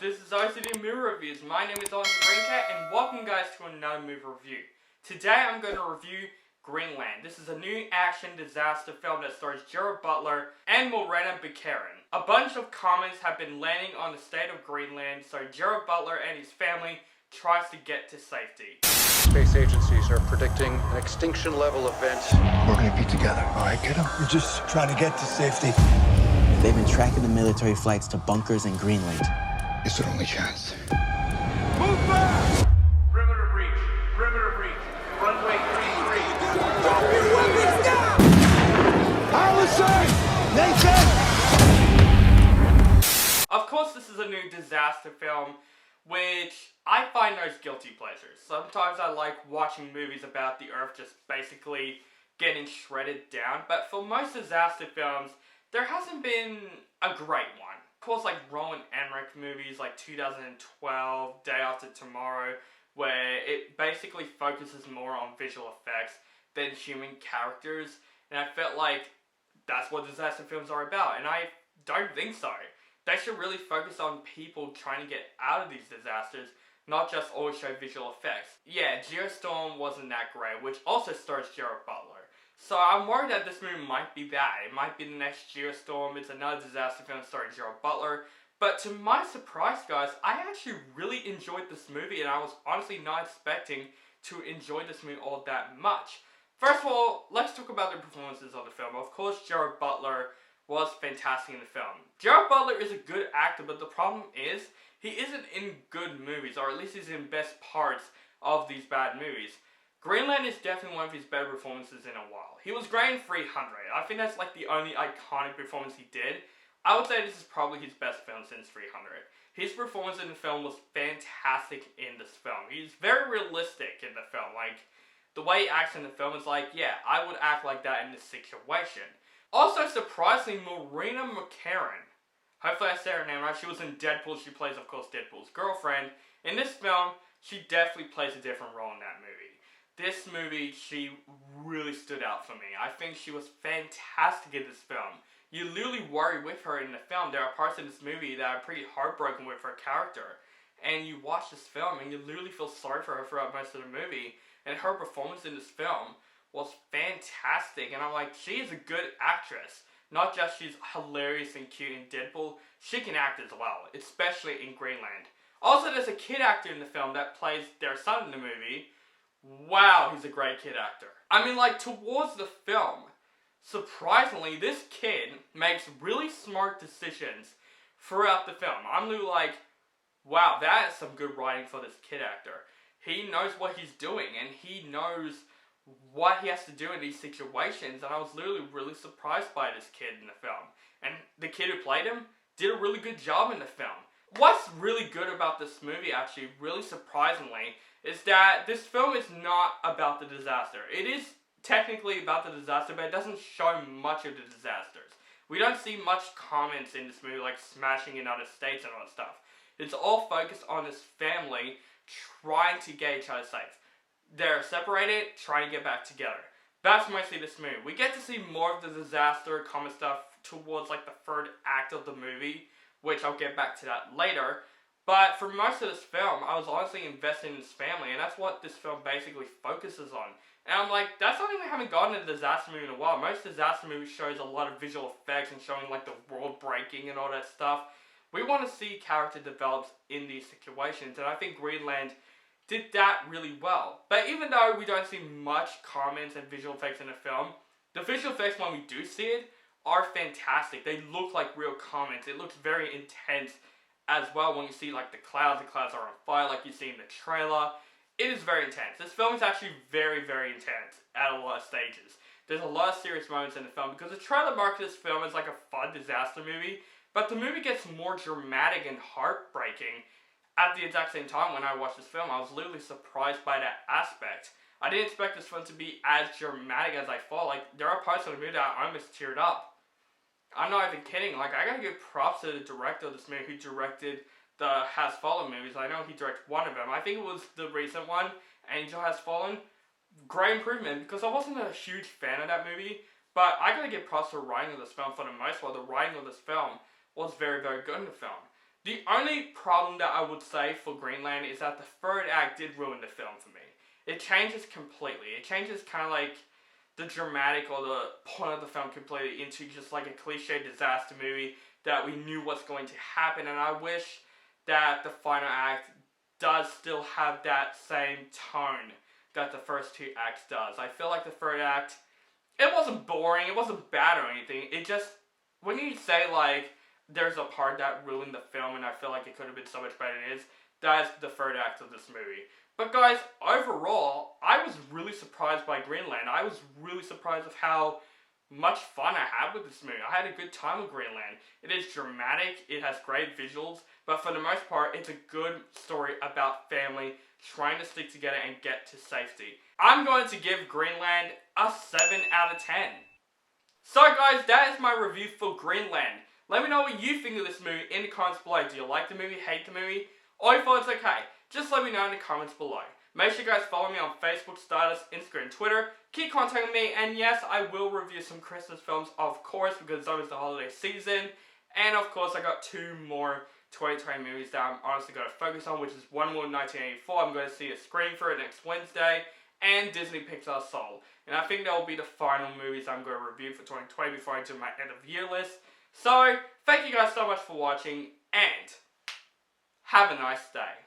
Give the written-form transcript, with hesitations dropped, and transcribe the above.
this is OCD Movie Reviews. My name is Greencat, and welcome guys to another movie review. Today I'm going to review Greenland. This is a new action disaster film that stars Gerard, Butler and Morena, Baccarin. A bunch of comets have been landing on the state of Greenland, so Gerard, Butler and his family tries to get to safety. Space agencies are predicting an extinction level event. We're gonna be together, all right, kiddo? We're just trying to get to safety. They've been tracking the military flights to bunkers in Greenland. It's our only chance. Move back! Perimeter breach. Perimeter breach. Runway 33. Drop your weapons down! Allison! Nathan! Of course, this is a new disaster film, which I find those guilty pleasures. Sometimes I like watching movies about the Earth just basically getting shredded down, but for most disaster films, there hasn't been a great one. Of course, like Roland Emmerich movies like 2012, Day After Tomorrow, where it basically focuses more on visual effects than human characters, and I felt like that's what disaster films are about, and I don't think so. They should really focus on people trying to get out of these disasters, not just always show visual effects. Yeah, Geostorm wasn't that great, which also stars Gerard, Butler. So I'm worried that this movie might be that. It might be the next Geostorm. It's another disaster film starring Gerard, Butler. But to my surprise, guys, I actually really enjoyed this movie, and I was honestly not expecting to enjoy this movie all that much. First of all, let's talk about the performances of the film. Of course, Gerard Butler was fantastic in the film. Gerard Butler is a good actor, but the problem is he isn't in good movies, or at least he's in best parts of these bad movies. Greenland is definitely one of his better performances in a while. He was great in 300. I think that's like the only iconic performance he did. I would say this is probably his best film since 300. His performance in the film was fantastic in this film. He's very realistic in the film. Like, the way he acts in the film is like, yeah, I would act like that in this situation. Also, surprisingly, Morena Baccarin, hopefully I say her name right, she was in Deadpool. She plays, of course, Deadpool's girlfriend. In this film, she definitely plays a different role in that movie. This movie, she really stood out for me. I think she was fantastic in this film. You literally worry with her in the film. There are parts in this movie that are pretty heartbroken with her character. And you watch this film and you literally feel sorry for her throughout most of the movie. And her performance in this film was fantastic. And I'm like, she is a good actress. Not just she's hilarious and cute in Deadpool, she can act as well, especially in Greenland. Also, there's a kid actor in the film that plays their son in the movie. Wow, he's a great kid actor. I mean, like, towards the film, surprisingly, this kid makes really smart decisions throughout the film. I'm literally like, wow, that is some good writing for this kid actor. He knows what he's doing, and he knows what he has to do in these situations, and I was literally really surprised by this kid in the film. And the kid who played him did a really good job in the film. What's really good about this movie, actually, really surprisingly, is that this film is not about the disaster. It is technically about the disaster, but it doesn't show much of the disasters. We don't see much comments in this movie, like smashing in other states and all that stuff. It's all focused on this family trying to get each other safe. They're separated, trying to get back together. That's mostly this movie. We get to see more of the disaster common stuff towards like the third act of the movie, which I'll get back to that later. But for most of this film, I was honestly invested in this family, and that's what this film basically focuses on. And I'm like, that's something we haven't gotten in a disaster movie in a while. Most disaster movies shows a lot of visual effects and showing like the world breaking and all that stuff. We want to see character develops in these situations, and I think Greenland did that really well. But even though we don't see much comments and visual effects in the film, the visual effects when we do see it are fantastic. They look like real comments. It looks very intense as well when you see like the clouds are on fire like you see in the trailer. It is very intense. This film is actually very, very intense at a lot of stages. There's a lot of serious moments in the film because the trailer marked this film as like a fun disaster movie, but the movie gets more dramatic and heartbreaking at the exact same time. When I watched this film, I was literally surprised by that aspect. I didn't expect this film to be as dramatic as I thought. Like, there are parts of the movie that I almost teared up. I'm not even kidding. Like, I gotta give props to the director of this movie who directed the Has Fallen movies. I know he directed one of them. I think it was the recent one, Angel Has Fallen. Great improvement, because I wasn't a huge fan of that movie, but I gotta give props to the writing of this film for the most part. The writing of this film was very, very good in the film. The only problem that I would say for Greenland is that the third act did ruin the film for me. It changes completely. It changes kind of like the dramatic or the point of the film completely into just like a cliche disaster movie that we knew what's going to happen, and I wish that the final act does still have that same tone that the first two acts does. I feel like the third act, it wasn't boring, it wasn't bad or anything, it just, when you say like, there's a part that ruined the film and I feel like it could have been so much better than it is, that's the third act of this movie. But guys, overall, I was really surprised by Greenland. I was really surprised of how much fun I had with this movie. I had a good time with Greenland. It is dramatic, it has great visuals, but for the most part, it's a good story about family trying to stick together and get to safety. I'm going to give Greenland a 7 out of 10. So guys, that is my review for Greenland. Let me know what you think of this movie in the comments below. Do you like the movie, hate the movie, or you thought it's okay? Just let me know in the comments below. Make sure you guys follow me on Facebook, Stardust, Instagram, Twitter. Keep contacting me, and yes, I will review some Christmas films, of course, because it's always the holiday season. And of course, I got 2 more 2020 movies that I'm honestly going to focus on, which is One More 1984. I'm going to see a screen for it next Wednesday, and Disney Pixar Soul. And I think that will be the final movies I'm going to review for 2020 before I do my end of year list. So, thank you guys so much for watching, and have a nice day.